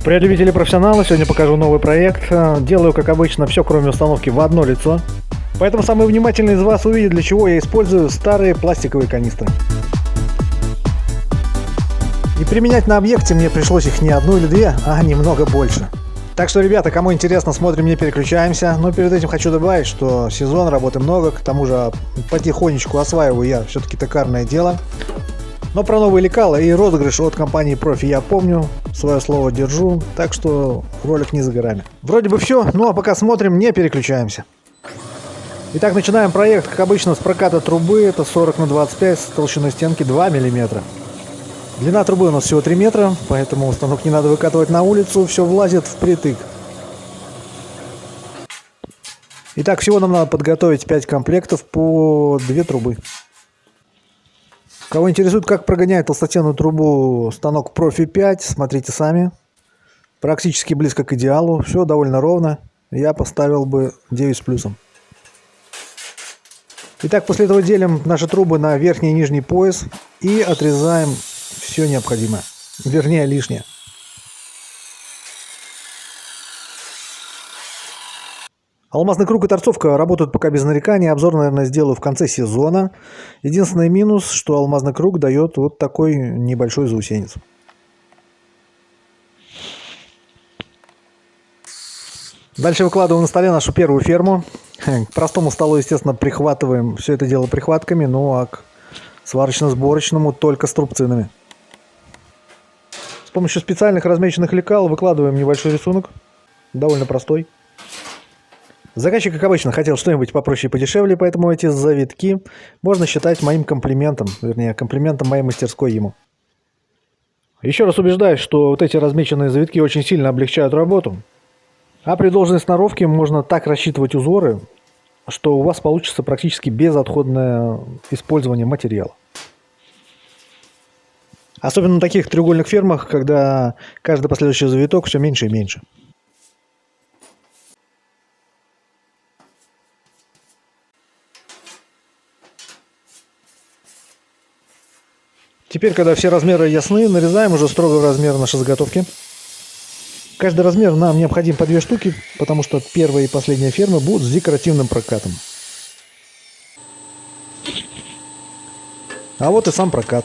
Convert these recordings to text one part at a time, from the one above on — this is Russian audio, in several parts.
Привет, любители профессионалы, сегодня покажу новый проект. Делаю, как обычно, все кроме установки в одно лицо. Поэтому самый внимательный из вас увидит, для чего я использую старые пластиковые канистры. И применять на объекте мне пришлось их не одну или две, а немного больше. Так что, ребята, кому интересно, смотрим, не переключаемся. Но перед этим хочу добавить, что сезон, работы много, к тому же потихонечку осваиваю я все-таки токарное дело. Но про новые лекала и розыгрыш от компании Профи я помню, свое слово держу, так что ролик не за горами. Вроде бы все, ну а пока смотрим, не переключаемся. Итак, начинаем проект, как обычно, с проката трубы, это 40 на 25 с толщиной стенки 2 мм. Длина трубы у нас всего 3 метра, поэтому станок не надо выкатывать на улицу, все влазит впритык. Итак, всего нам надо подготовить 5 комплектов по 2 трубы. Кого интересует, как прогоняет толстостенную трубу станок Профи 5, смотрите сами. Практически близко к идеалу, все довольно ровно. Я поставил бы 9 с плюсом. Итак, после этого делим наши трубы на верхний и нижний пояс и отрезаем все необходимое, вернее лишнее. Алмазный круг и торцовка работают пока без нареканий. Обзор, наверное, сделаю в конце сезона. Единственный минус, что алмазный круг дает вот такой небольшой заусенец. Дальше выкладываем на столе нашу первую ферму. К простому столу, естественно, прихватываем все это дело прихватками, ну а к сварочно-сборочному только струбцинами. С помощью специальных размеченных лекал выкладываем небольшой рисунок. Довольно простой. Заказчик, как обычно, хотел что-нибудь попроще и подешевле, поэтому эти завитки можно считать моим комплиментом, вернее, комплиментом моей мастерской ему. Еще раз убеждаюсь, что вот эти размеченные завитки очень сильно облегчают работу, а при должной сноровке можно так рассчитывать узоры, что у вас получится практически безотходное использование материала. Особенно на таких треугольных фермах, когда каждый последующий завиток все меньше и меньше. Теперь, когда все размеры ясны, нарезаем уже строго в размер нашей заготовки. Каждый размер нам необходим по 2 штуки, потому что первая и последняя фермы будут с декоративным прокатом. А вот и сам прокат.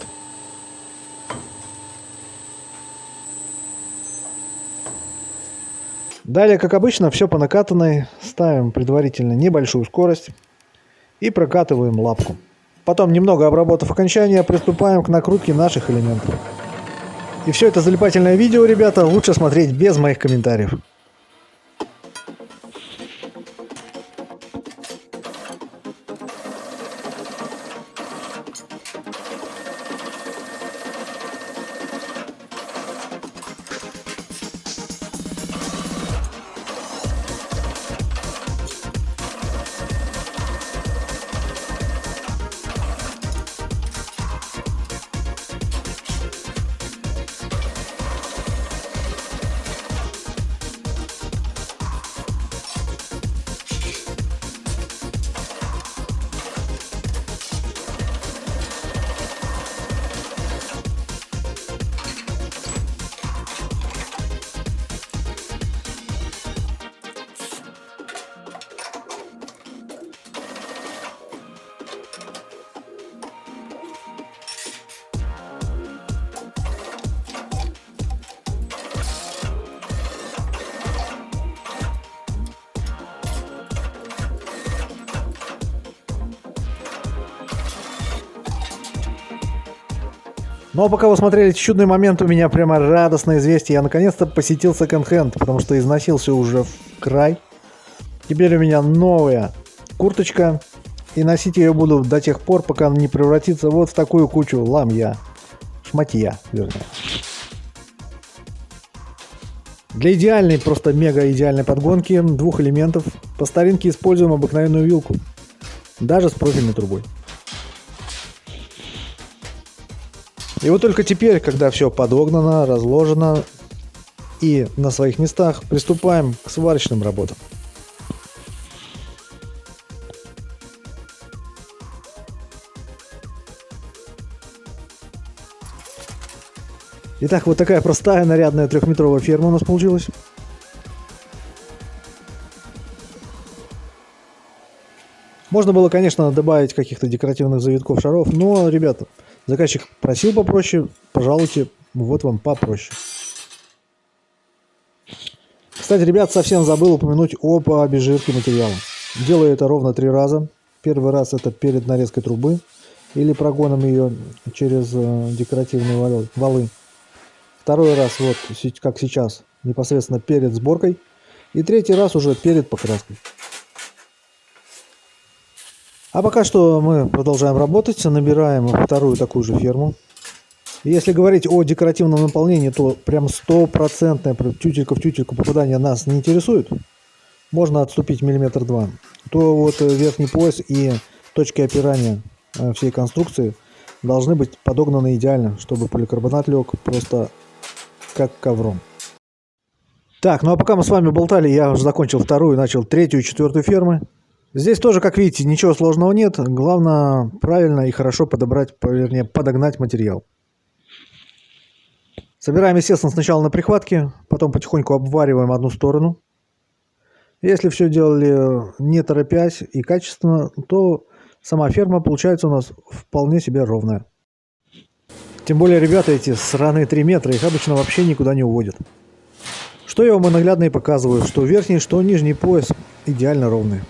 Далее, как обычно, все по накатанной. Ставим предварительно небольшую скорость и прокатываем лапку. Потом, немного обработав окончание, приступаем к накрутке наших элементов. И все это залипательное видео, ребята, лучше смотреть без моих комментариев. Ну а пока вы смотрели эти чудные моменты, у меня прямо радостное известие. Я наконец-то посетил секонд-хенд, потому что износился уже в край. Теперь у меня новая курточка. И носить я ее буду до тех пор, пока она не превратится вот в такую кучу ламья. Шматья, вернее. Для идеальной, просто мега идеальной подгонки 2 элементов по старинке используем обыкновенную вилку. Даже с профильной трубой. И вот только теперь, когда все подогнано, разложено и на своих местах, приступаем к сварочным работам. Итак, вот такая простая нарядная 3-метровая ферма у нас получилась. Можно было, конечно, добавить каких-то декоративных завитков, шаров, но, ребята, заказчик просил попроще, пожалуйте, вот вам попроще. Кстати, ребят, совсем забыл упомянуть об обезжирке материала. Делаю это ровно 3 раза. Первый раз это перед нарезкой трубы или прогоном ее через декоративные валы. Второй раз, вот как сейчас, непосредственно перед сборкой. И третий раз уже перед покраской. А пока что мы продолжаем работать, набираем вторую такую же ферму. И если говорить о декоративном наполнении, то прям 100% тютелька в тютельку попадания нас не интересует. Можно отступить 1-2 мм. То вот верхний пояс и точки опирания всей конструкции должны быть подогнаны идеально, чтобы поликарбонат лег просто как ковром. Так, ну а пока мы с вами болтали, я уже закончил вторую, начал третью и четвертую фермы. Здесь тоже, как видите, ничего сложного нет. Главное правильно и хорошо подобрать, вернее, подогнать материал. Собираем, естественно, сначала на прихватке, потом потихоньку обвариваем одну сторону. Если все делали не торопясь и качественно, то сама ферма получается у нас вполне себе ровная. Тем более, ребята, эти сраные 3 метра, их обычно вообще никуда не уводят. Что я вам и наглядно и показываю, что верхний, что нижний пояс идеально ровные.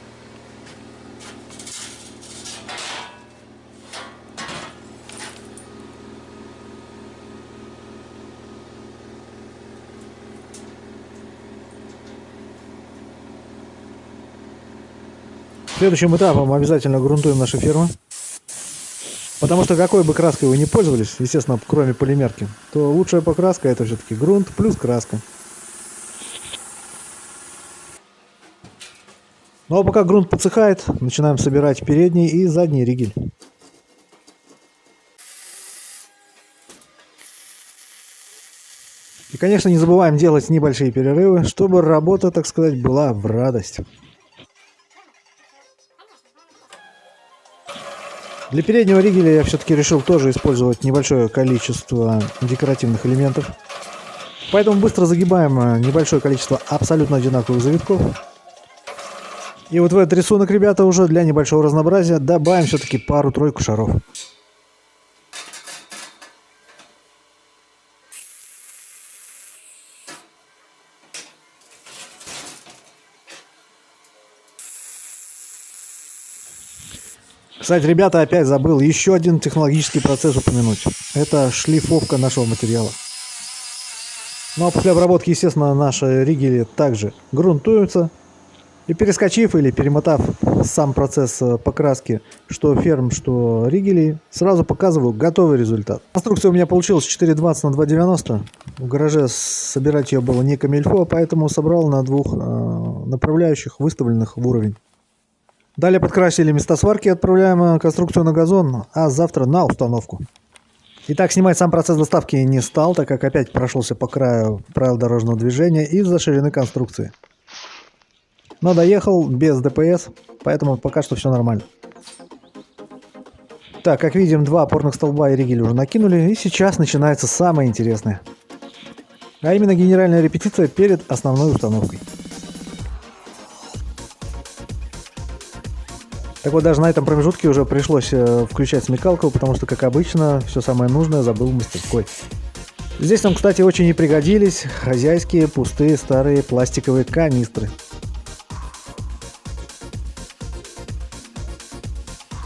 Следующим этапом обязательно грунтуем наши фермы. Потому что какой бы краской вы ни пользовались, естественно, кроме полимерки, то лучшая покраска это все-таки грунт плюс краска. Ну а пока грунт подсыхает, начинаем собирать передний и задний ригель. И, конечно, не забываем делать небольшие перерывы, чтобы работа, так сказать, была в радость. Для переднего ригеля я все-таки решил тоже использовать небольшое количество декоративных элементов. Поэтому быстро загибаем небольшое количество абсолютно одинаковых завитков. И вот в этот рисунок, ребята, уже для небольшого разнообразия добавим все-таки пару-тройку шаров. Кстати, ребята, опять забыл еще один технологический процесс упомянуть. Это шлифовка нашего материала. Ну а после обработки, естественно, наши ригели также грунтуются. И перескочив или перемотав сам процесс покраски, что ферм, что ригелей, сразу показываю готовый результат. Конструкция у меня получилась 4,20 на 2,90. В гараже собирать ее было не камильфо, поэтому собрал на 2 направляющих, выставленных в уровень. Далее подкрасили места сварки, отправляем конструкцию на газон, а завтра на установку. Итак, снимать сам процесс доставки не стал, так как опять прошелся по краю правил дорожного движения из-за ширины конструкции. Но доехал без ДПС, поэтому пока что все нормально. Так, как видим, 2 опорных столба и ригель уже накинули, и сейчас начинается самое интересное. А именно генеральная репетиция перед основной установкой. Так вот, даже на этом промежутке уже пришлось включать смекалку, потому что, как обычно, все самое нужное забыл в мастерской. Здесь нам, кстати, очень и пригодились хозяйские пустые старые пластиковые канистры.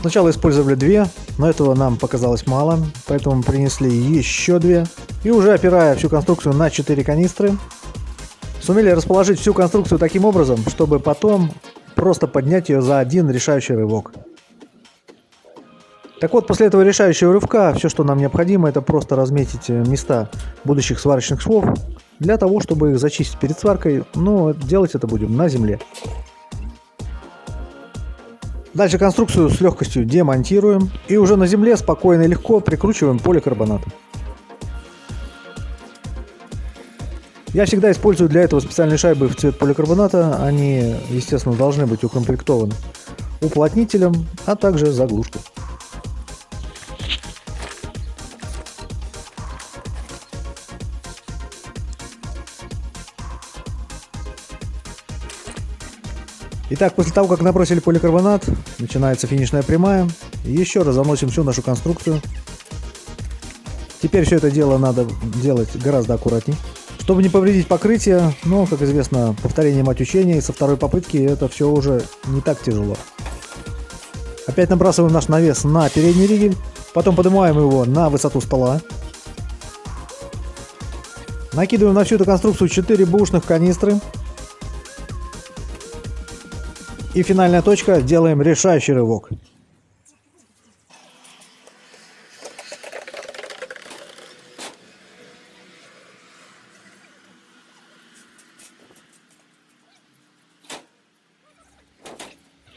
Сначала использовали 2, но этого нам показалось мало, поэтому принесли еще 2. И уже опирая всю конструкцию на 4 канистры, сумели расположить всю конструкцию таким образом, чтобы потом просто поднять ее за один решающий рывок. Так вот, после этого решающего рывка, все, что нам необходимо, это просто разметить места будущих сварочных швов, для того, чтобы их зачистить перед сваркой, но делать это будем на земле. Дальше конструкцию с легкостью демонтируем и уже на земле спокойно и легко прикручиваем поликарбонат. Я всегда использую для этого специальные шайбы в цвет поликарбоната. Они, естественно, должны быть укомплектованы уплотнителем, а также заглушкой. Итак, после того, как набросили поликарбонат, начинается финишная прямая. Еще раз заносим всю нашу конструкцию. Теперь все это дело надо делать гораздо аккуратней. Чтобы не повредить покрытие, но, как известно, повторение мать учения, и со второй попытки это все уже не так тяжело. Опять набрасываем наш навес на передний ригель, потом поднимаем его на высоту стола. Накидываем на всю эту конструкцию 4 бэушных канистры. И финальная точка, делаем решающий рывок.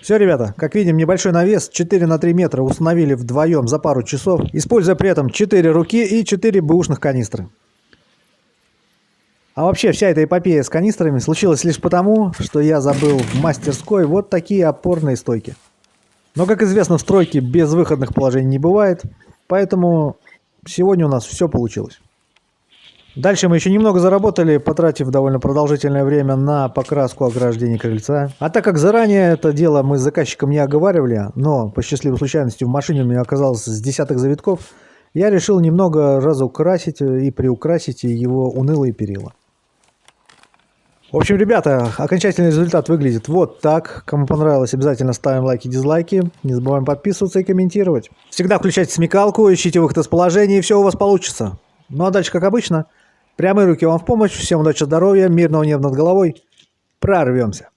Все, ребята, как видим, небольшой навес 4 на 3 метра установили вдвоем за пару часов, используя при этом 4 руки и 4 бэушных канистры. А вообще вся эта эпопея с канистрами случилась лишь потому, что я забыл в мастерской вот такие опорные стойки. Но, как известно, в стройке без выходных положений не бывает, поэтому сегодня у нас все получилось. Дальше мы еще немного заработали, потратив довольно продолжительное время на покраску ограждения крыльца. А так как заранее это дело мы с заказчиком не оговаривали, но по счастливой случайности в машине у меня оказалось с десяток завитков, я решил немного разукрасить и приукрасить его унылые перила. В общем, ребята, окончательный результат выглядит вот так. Кому понравилось, обязательно ставим лайки, дизлайки. Не забываем подписываться и комментировать. Всегда включайте смекалку, ищите выход из положения, и все у вас получится. Ну а дальше, как обычно, прямые руки вам в помощь. Всем удачи, здоровья, мирного неба над головой. Прорвемся.